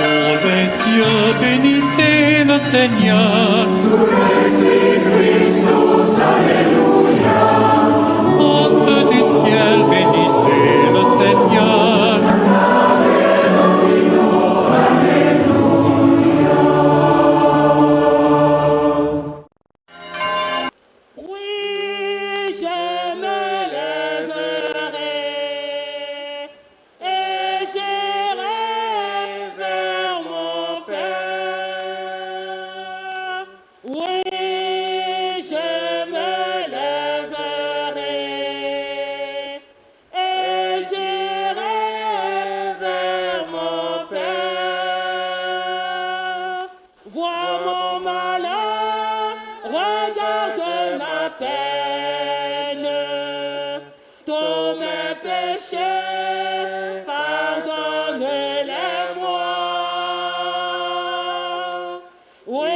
Pour les cieux, bénissez le Seigneur. Sur Christus, Alléluia. Astres du ciel, bénissez le Seigneur. Oui, je me lèverai et j'irai vers mon Père. Oui, je me lèverai et j'irai vers mon Père. Vois mon malheur, regarde ma peine, tous mes péchés, pardonne-les-moi. Oui,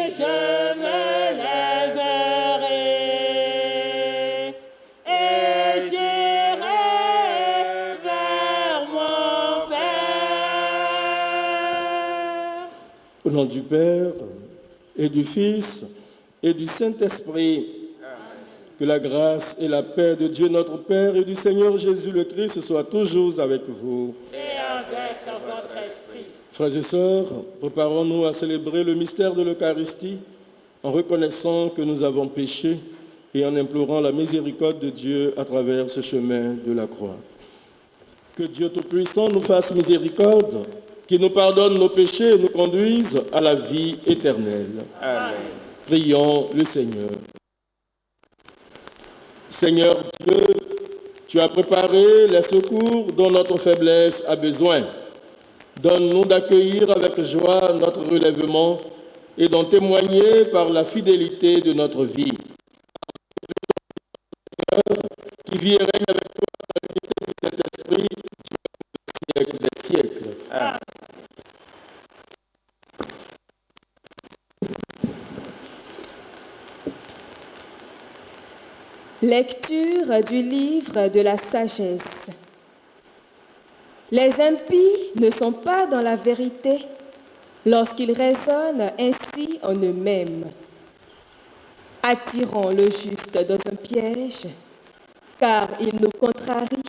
je me lèverai et j'irai vers mon Père. Au nom du Père et du Fils et du Saint-Esprit, que la grâce et la paix de Dieu notre Père et du Seigneur Jésus le Christ soient toujours avec vous. Et avec votre esprit. Frères et sœurs, préparons-nous à célébrer le mystère de l'Eucharistie en reconnaissant que nous avons péché et en implorant la miséricorde de Dieu à travers ce chemin de la croix. Que Dieu Tout-Puissant nous fasse miséricorde, qu'il nous pardonne nos péchés et nous conduise à la vie éternelle. Amen. Prions le Seigneur. Seigneur Dieu, tu as préparé les secours dont notre faiblesse a besoin. Donne-nous d'accueillir avec joie notre relèvement et d'en témoigner par la fidélité de notre vie. Qui vit et règne avec toi dans l'unité du Saint-Esprit, Dieu des siècles des siècles. Amen. Lecture du livre de la sagesse. Les impies ne sont pas dans la vérité lorsqu'ils raisonnent ainsi en eux-mêmes. Attirons le juste dans un piège, car il nous contrarie.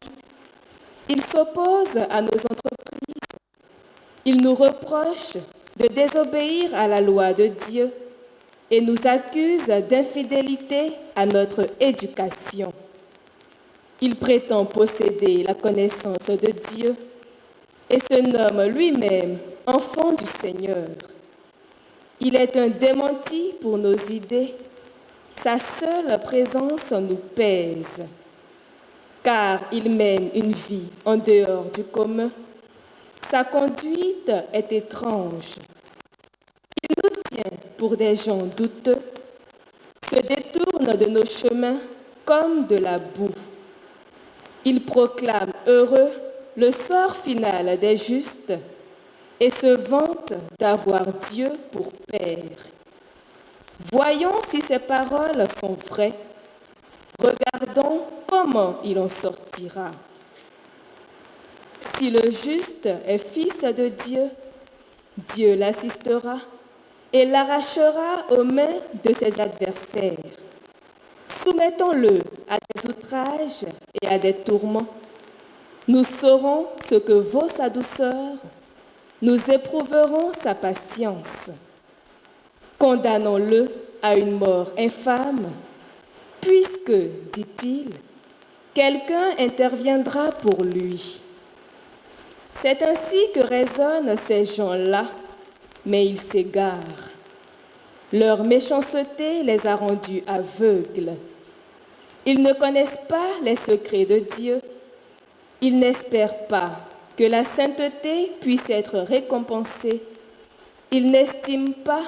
Il s'oppose à nos entreprises. Il nous reproche de désobéir à la loi de Dieu et nous accuse d'infidélité à notre éducation. Il prétend posséder la connaissance de Dieu et se nomme lui-même enfant du Seigneur. Il est un démenti pour nos idées. Sa seule présence nous pèse, car il mène une vie en dehors du commun. Sa conduite est étrange. Il nous tient pour des gens douteux, se détourne de nos chemins comme de la boue. Il proclame heureux le sort final des justes et se vante d'avoir Dieu pour Père. Voyons si ces paroles sont vraies. Regardons comment il en sortira. Si le juste est fils de Dieu, Dieu l'assistera et l'arrachera aux mains de ses adversaires. Soumettons-le à des outrages et à des tourments. Nous saurons ce que vaut sa douceur. Nous éprouverons sa patience. Condamnons-le à une mort infâme, puisque, dit-il, quelqu'un interviendra pour lui. C'est ainsi que raisonnent ces gens-là, mais ils s'égarent. Leur méchanceté les a rendus aveugles. Ils ne connaissent pas les secrets de Dieu. Ils n'espèrent pas que la sainteté puisse être récompensée. Ils n'estiment pas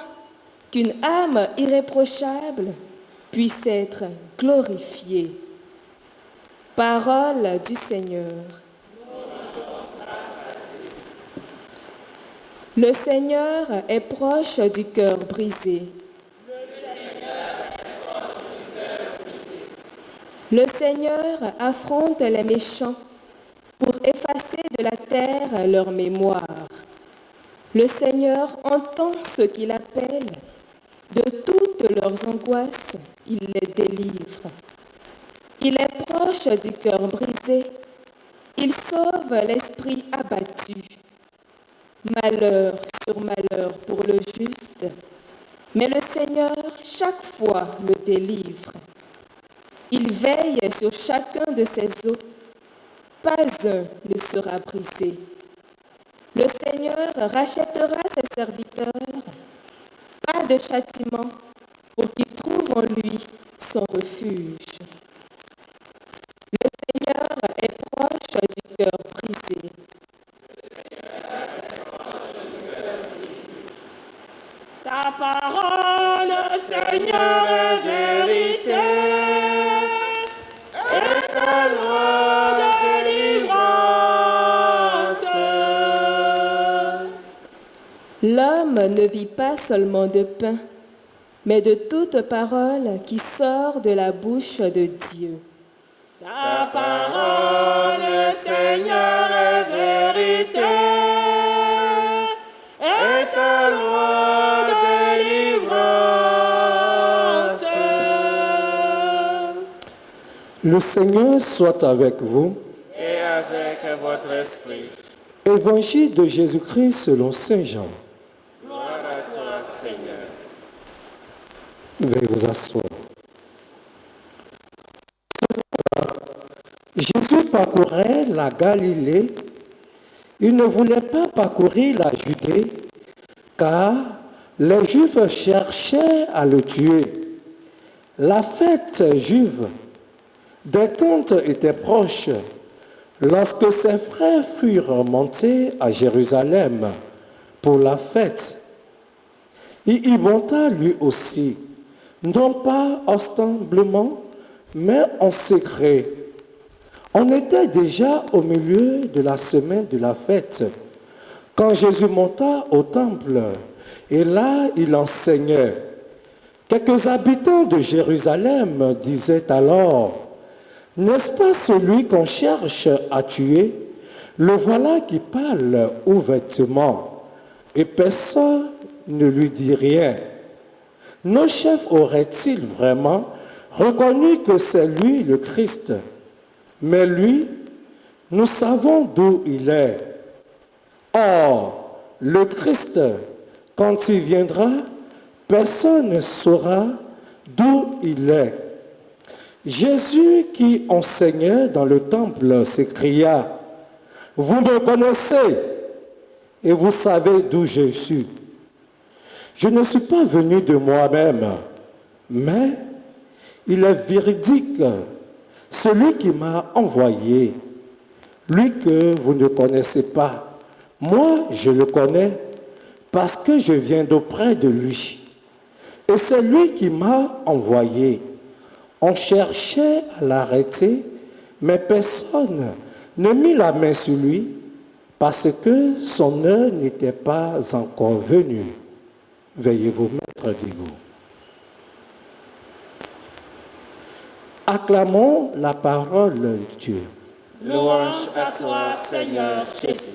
qu'une âme irréprochable puisse être glorifiée. Parole du Seigneur. Le Seigneur est proche du cœur brisé. Le Seigneur affronte les méchants pour effacer de la terre leur mémoire. Le Seigneur entend ceux qu'il appelle. De toutes leurs angoisses, il les délivre. Il est proche du cœur brisé. Il sauve l'esprit abattu. Malheur sur malheur pour le juste, mais le Seigneur chaque fois le délivre. Il veille sur chacun de ses os. Pas un ne sera brisé. Le Seigneur rachètera ses serviteurs. Pas de châtiment pour qu'ils trouvent en lui son refuge. Le Seigneur est proche du cœur brisé. Ta parole, Seigneur, est vérité, et ta loi délivrance. L'homme ne vit pas seulement de pain, mais de toute parole qui sort de la bouche de Dieu. Ta parole, Seigneur, est vérité, et ta loi délivrance. Le Seigneur soit avec vous. Et avec votre esprit. Évangile de Jésus-Christ selon Saint Jean. Gloire à toi, Seigneur. Veuillez vous asseoir. Jésus parcourait la Galilée. Il ne voulait pas parcourir la Judée, car les Juifs cherchaient à le tuer. La fête juive des tentes était proche lorsque ses frères furent montés à Jérusalem pour la fête. Il y monta lui aussi, non pas ostensiblement, mais en secret. On était déjà au milieu de la semaine de la fête, quand Jésus monta au temple, et là il enseignait. Quelques habitants de Jérusalem disaient alors, « N'est-ce pas celui qu'on cherche à tuer? Le voilà qui parle ouvertement, et personne ne lui dit rien. Nos chefs auraient-ils vraiment reconnu que c'est lui le Christ? Mais lui, nous savons d'où il est. Or, le Christ, quand il viendra, personne ne saura d'où il est. » Jésus qui enseignait dans le temple s'écria, « Vous me connaissez et vous savez d'où je suis. Je ne suis pas venu de moi-même, mais il est véridique, celui qui m'a envoyé, lui que vous ne connaissez pas. Moi, je le connais parce que je viens d'auprès de lui. Et c'est lui qui m'a envoyé. On cherchait à l'arrêter, mais personne ne mit la main sur lui parce que son heure n'était pas encore venue. Veuillez vous mettre debout. Acclamons la parole de Dieu. Louange à toi, Seigneur Jésus.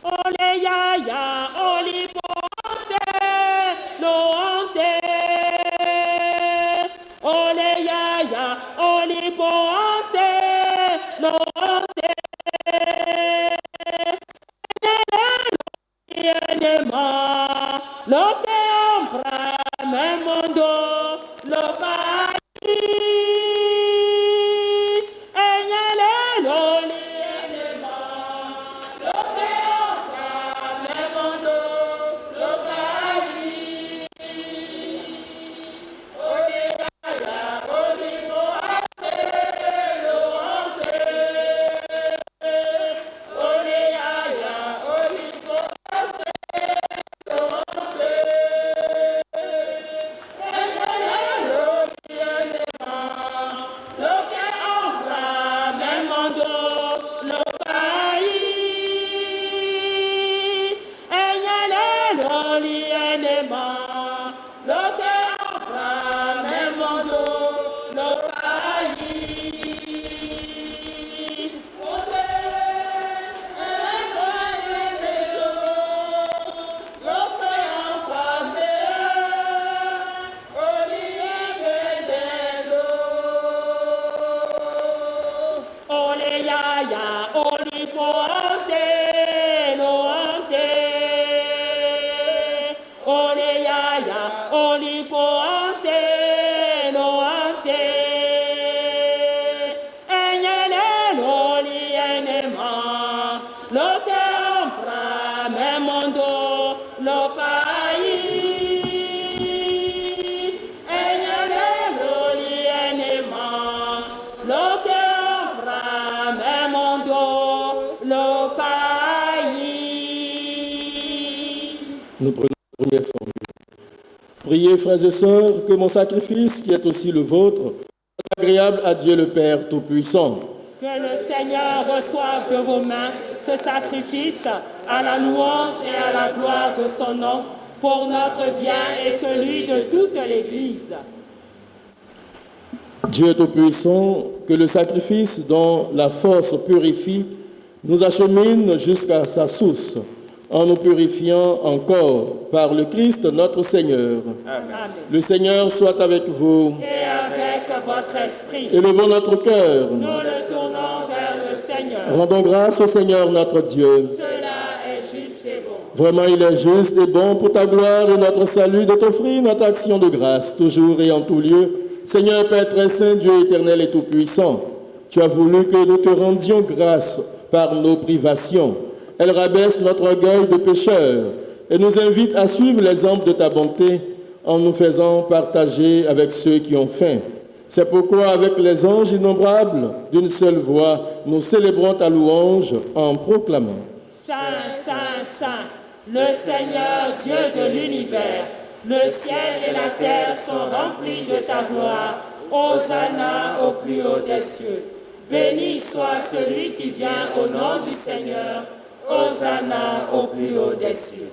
Olé ya ya, oli pense, loante. Olé ya ya, oli pense, loante. Enema, lote ombra, memondo, lo pari. Enyale loli enema, lote ombra, memondo, lo pari. Ole ya, oli moase, lo ante. Ole ya, oli moase, lo ante. yaya olipo anse no ante enyele noli enema lote ampra me mondo lo payi enyele noli enema lote ampra me mondo lo payi. Nous prenons la première formule. Priez, frères et sœurs, que mon sacrifice, qui est aussi le vôtre, soit agréable à Dieu le Père Tout-Puissant. Que le Seigneur reçoive de vos mains ce sacrifice à la louange et à la gloire de son nom, pour notre bien et celui de toute l'Église. Dieu Tout-Puissant, que le sacrifice dont la force purifie nous achemine jusqu'à sa source, en nous purifiant encore par le Christ notre Seigneur. Amen. Le Seigneur soit avec vous. Et avec votre esprit, Élevons notre cœur. nous le tournons vers le Seigneur. Rendons grâce au Seigneur notre Dieu. Cela est juste et bon. Vraiment, il est juste et bon pour ta gloire et notre salut de t'offrir notre action de grâce, toujours et en tout lieu. Seigneur Père très saint, Dieu éternel et tout-puissant, tu as voulu que nous te rendions grâce par nos privations. Elle rabaisse notre orgueil de pécheur et nous invite à suivre l'exemple de ta bonté en nous faisant partager avec ceux qui ont faim. C'est pourquoi, avec les anges innombrables, d'une seule voix, nous célébrons ta louange en proclamant. Saint, Saint, Saint, le Seigneur Dieu de l'univers, le ciel et la terre sont remplis de ta gloire. Hosanna au plus haut des cieux. Béni soit celui qui vient au nom du Seigneur. Hosanna au plus haut des cieux.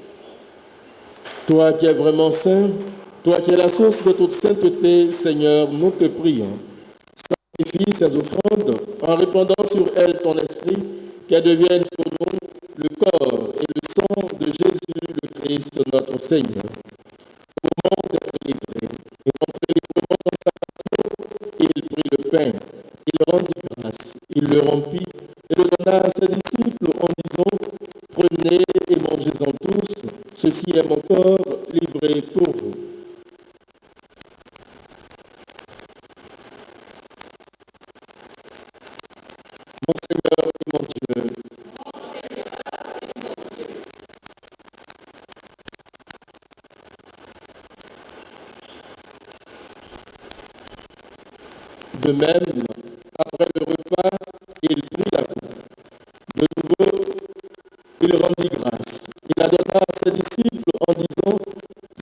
Toi qui es vraiment saint, toi qui es la source de toute sainteté, Seigneur, nous te prions. Sanctifie ces offrandes en répandant sur elles ton esprit, qu'elles deviennent pour nous le corps et le sang de Jésus le Christ, notre Seigneur. Au moment d'être livré, et montré librement dans sa passion, il prit le pain, il rendit grâce, il le rompit et le donna à ses disciples en disant, prenez et mangez-en tous, ceci est mon corps livré pour vous. Mon Seigneur et mon Dieu, de même, après le repas, il prit la coupe. De nouveau, il rendit grâce. Il la donna à ses disciples en disant,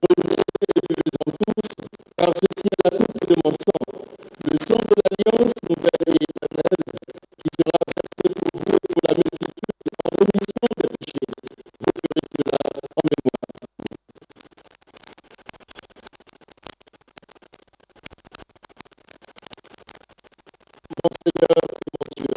prenez et buvez-en tous, car ceci est la coupe de mon sang, le sang de l'alliance nouvelle et éternelle, qui sera versé pour vous et pour la multitude en rémission des péchés. Vous ferez cela en mémoire. Mon Seigneur et mon Dieu,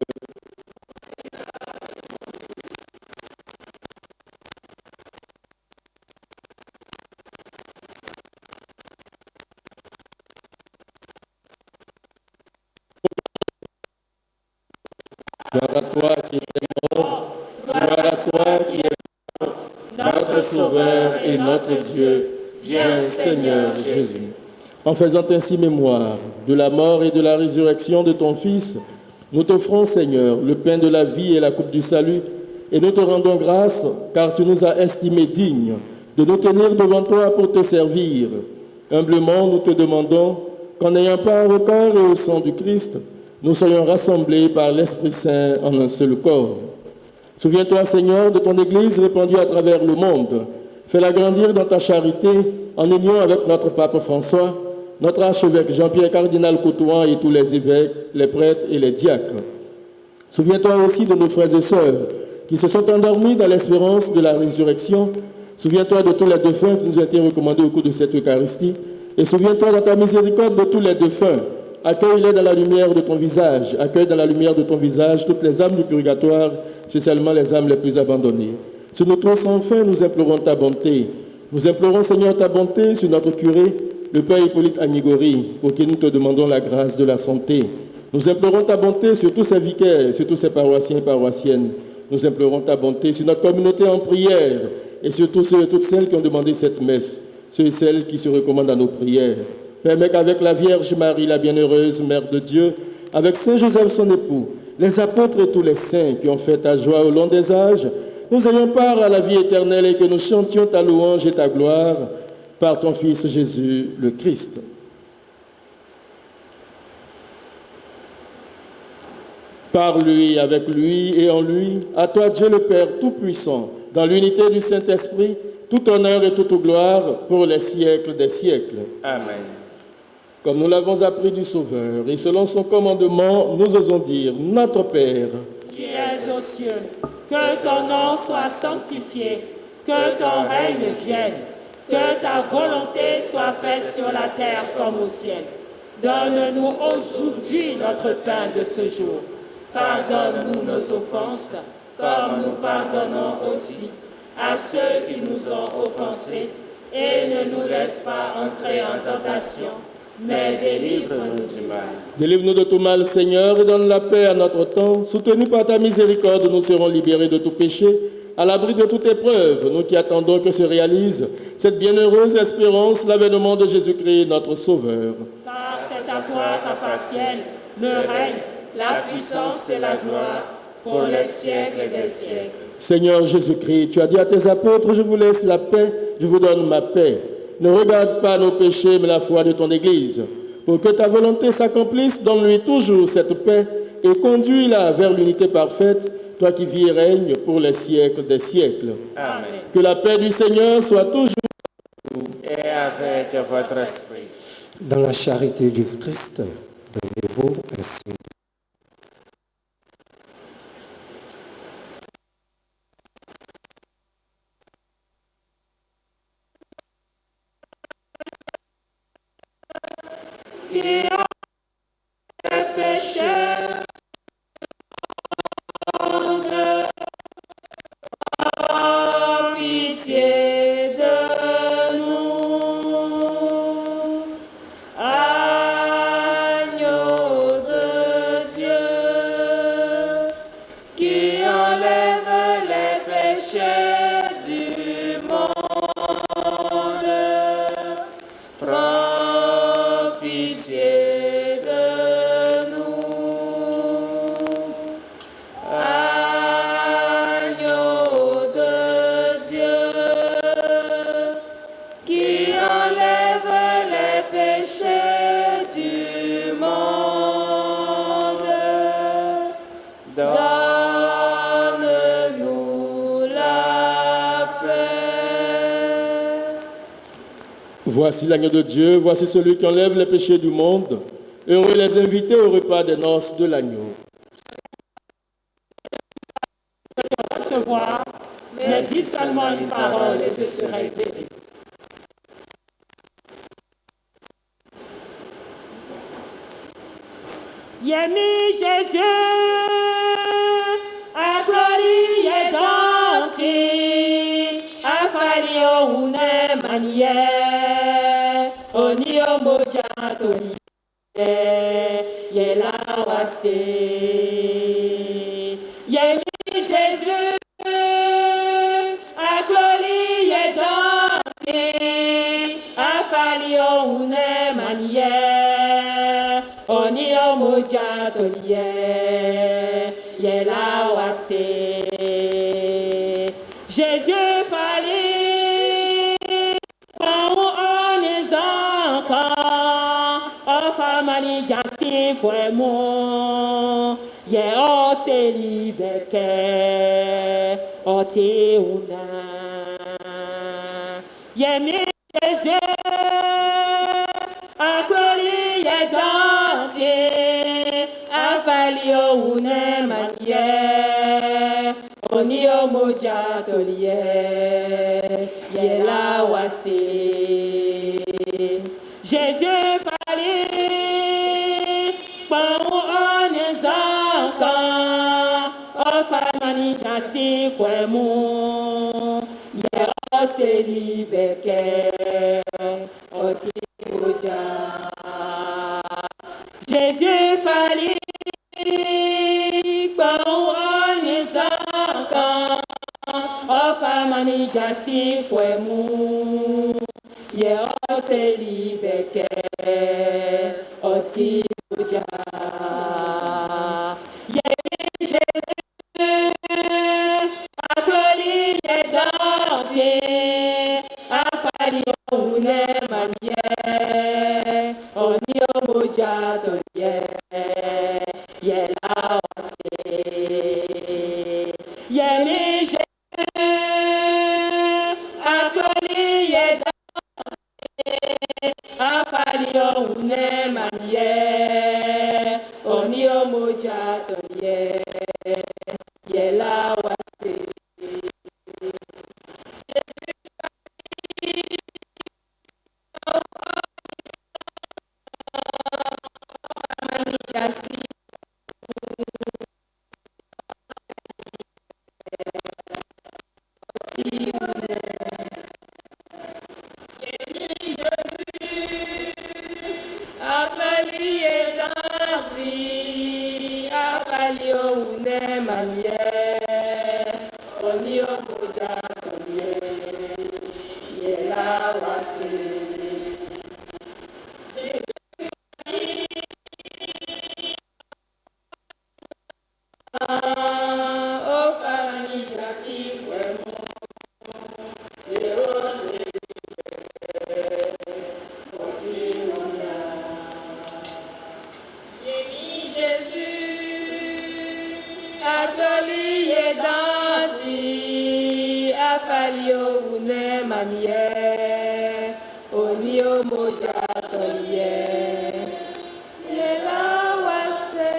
gloire à toi qui es mort, gloire à toi qui es mort, notre Sauveur et notre Dieu, viens Seigneur Jésus. En faisant ainsi mémoire de la mort et de la résurrection de ton Fils, nous t'offrons, Seigneur, le pain de la vie et la coupe du salut, et nous te rendons grâce, car tu nous as estimés dignes de nous tenir devant toi pour te servir. Humblement, nous te demandons qu'en ayant part au corps et au sang du Christ, nous soyons rassemblés par l'Esprit Saint en un seul corps. Souviens-toi, Seigneur, de ton Église répandue à travers le monde. Fais-la grandir dans ta charité en union avec notre pape François, notre archevêque Jean-Pierre cardinal Coutouan et tous les évêques, les prêtres et les diacres. Souviens-toi aussi de nos frères et sœurs qui se sont endormis dans l'espérance de la résurrection. Souviens-toi de tous les défunts qui nous ont été recommandés au cours de cette Eucharistie. Et souviens-toi dans ta miséricorde de tous les défunts. Accueille-les dans la lumière de ton visage. Accueille dans la lumière de ton visage toutes les âmes du purgatoire, spécialement les âmes les plus abandonnées. Sur nous tous, enfin, nous implorons ta bonté. Nous implorons, Seigneur, ta bonté sur notre curé, le Père Hippolyte Agnigori, pour qui nous te demandons la grâce de la santé. Nous implorons ta bonté sur tous ces vicaires, sur tous ces paroissiens et paroissiennes. Nous implorons ta bonté sur notre communauté en prière et sur tous ceux et toutes celles qui ont demandé cette messe. ceux et celles qui se recommandent à nos prières. Permets qu'avec la Vierge Marie, la bienheureuse Mère de Dieu, avec Saint Joseph son époux, les apôtres et tous les saints qui ont fait ta joie au long des âges, nous ayons part à la vie éternelle et que nous chantions ta louange et ta gloire par ton Fils Jésus le Christ. Par lui, avec lui et en lui, à toi Dieu le Père Tout-Puissant, dans l'unité du Saint-Esprit, tout honneur et toute gloire pour les siècles des siècles. Amen. Comme nous l'avons appris du Sauveur, et selon son commandement, nous osons dire, Notre Père, qui es aux cieux, que ton nom soit sanctifié, que ton règne vienne, que ta volonté soit faite sur la terre comme au ciel. Donne-nous aujourd'hui notre pain de ce jour. Pardonne-nous nos offenses, comme nous pardonnons aussi à ceux qui nous ont offensés, et ne nous laisse pas entrer en tentation, mais délivre-nous du mal. délivre-nous de tout mal, Seigneur, et donne la paix à notre temps. Soutenus par ta miséricorde, nous serons libérés de tout péché, à l'abri de toute épreuve, nous qui attendons que se réalise cette bienheureuse espérance, l'avènement de Jésus-Christ, notre Sauveur. Car c'est à toi qu'appartiennent le règne, la puissance et la gloire pour les siècles des siècles. Seigneur Jésus-Christ, tu as dit à tes apôtres, je vous laisse la paix, je vous donne ma paix. Ne regarde pas nos péchés, mais la foi de ton Église. Pour que ta volonté s'accomplisse, donne-lui toujours cette paix et conduis-la vers l'unité parfaite, toi qui vis et règnes pour les siècles des siècles. Amen. Que la paix du Seigneur soit toujours Et avec votre esprit. Dans la charité du Christ, bénez-vous ainsi. Qui ont les péchés, aie pitié de nous. Agneau de Dieu, qui enlève les péchés du monde, prends pitié de nous. Agneau de Dieu, qui enlève les péchés du monde, donne-nous la paix. Voici l'agneau de Dieu, voici celui qui enlève les péchés du monde. Heureux les invités au repas des noces de l'agneau. Recevoir, mais dis seulement une parole et je serai guéri. Yemi Jésus, a glorie danti, a fali o une manière, oni o moja toli, yela wase. Yemi Jésus, a glorie danti, a fali o une manière, oni o moja toli, yela wase. Jésus fali, quand on les encore, oh famani jasi fue mo, ye o se libeke, o te una, ye mi Jésus, a glorie danti, a fali o une manière, oni o moja tolie, ye la wase. Jésus fali, bon on est encore, o famani jasi fue mo, ye o se libeke, o ti moja. Jésus fali, bon on est encore, o famani jasi fue mo, ye Oselibeke, Otibuja. Yémi Jésus, Agloli et dentier, Afali Oune Manier, Oni Omoja Doye, Yela Ose. Yémi Jésus, Agloli et Afali Oune Manier, Oni Omoja Doye, Yela Ose. Jasi Afali et Danti, Afali Oune Manier, Oni Omoja Doye, Yela Wase. Oh, Farani Jasi Fuemo, Yose Otiuna. Yémi Jésus, Atoli et Danti, Afali Oune Manier, Oni Omoja Doye, Yela Wase.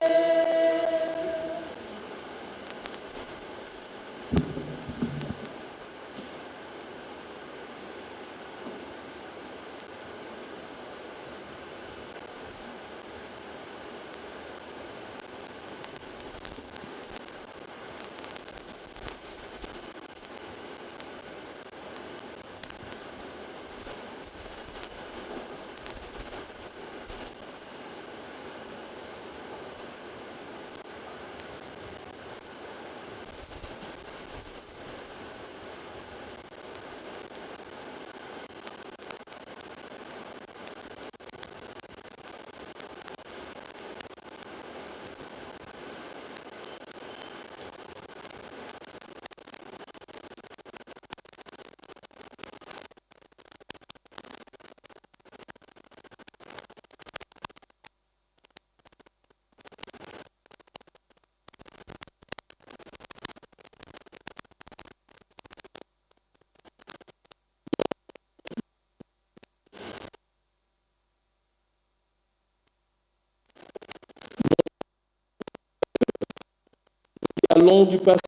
Allons du passé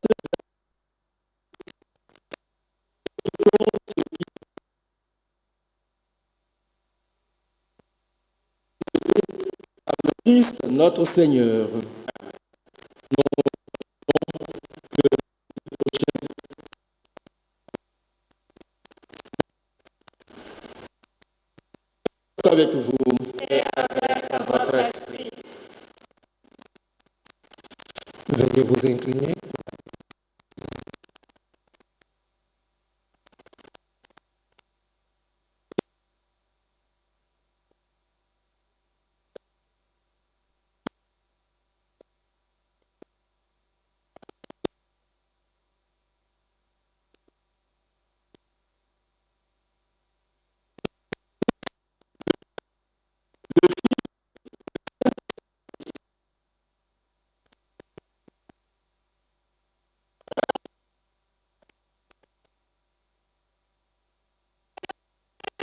Christ notre Seigneur. Avec vous. Et avec votre esprit. Veuillez vous incliner.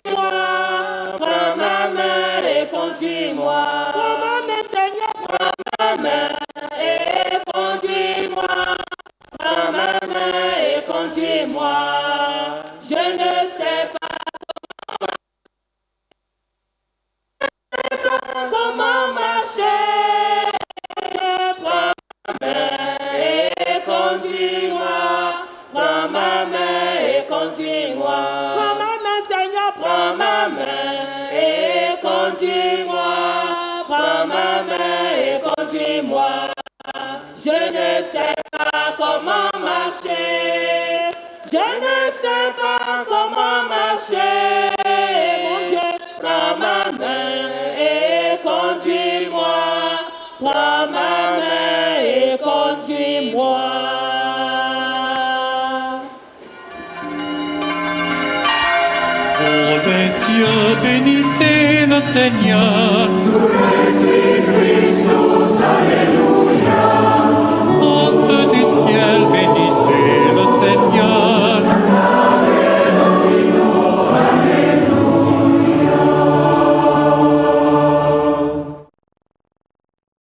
Prends ma main et conduis-moi. Prends ma main, Seigneur. Prends ma main et conduis-moi. Prends ma main et conduis-moi. Je ne sais pas comment marcher. Prends ma main et conduis-moi. Prends ma main et conduis-moi. Prends ma main, Seigneur. Prends ma main et conduis-moi. Prends ma main et conduis-moi. Je ne sais pas comment marcher. Je ne sais pas comment marcher. Mon Dieu. Prends ma main et conduis-moi. Pour les cieux, bénissez le Seigneur. Astres du ciel, bénissez le Seigneur.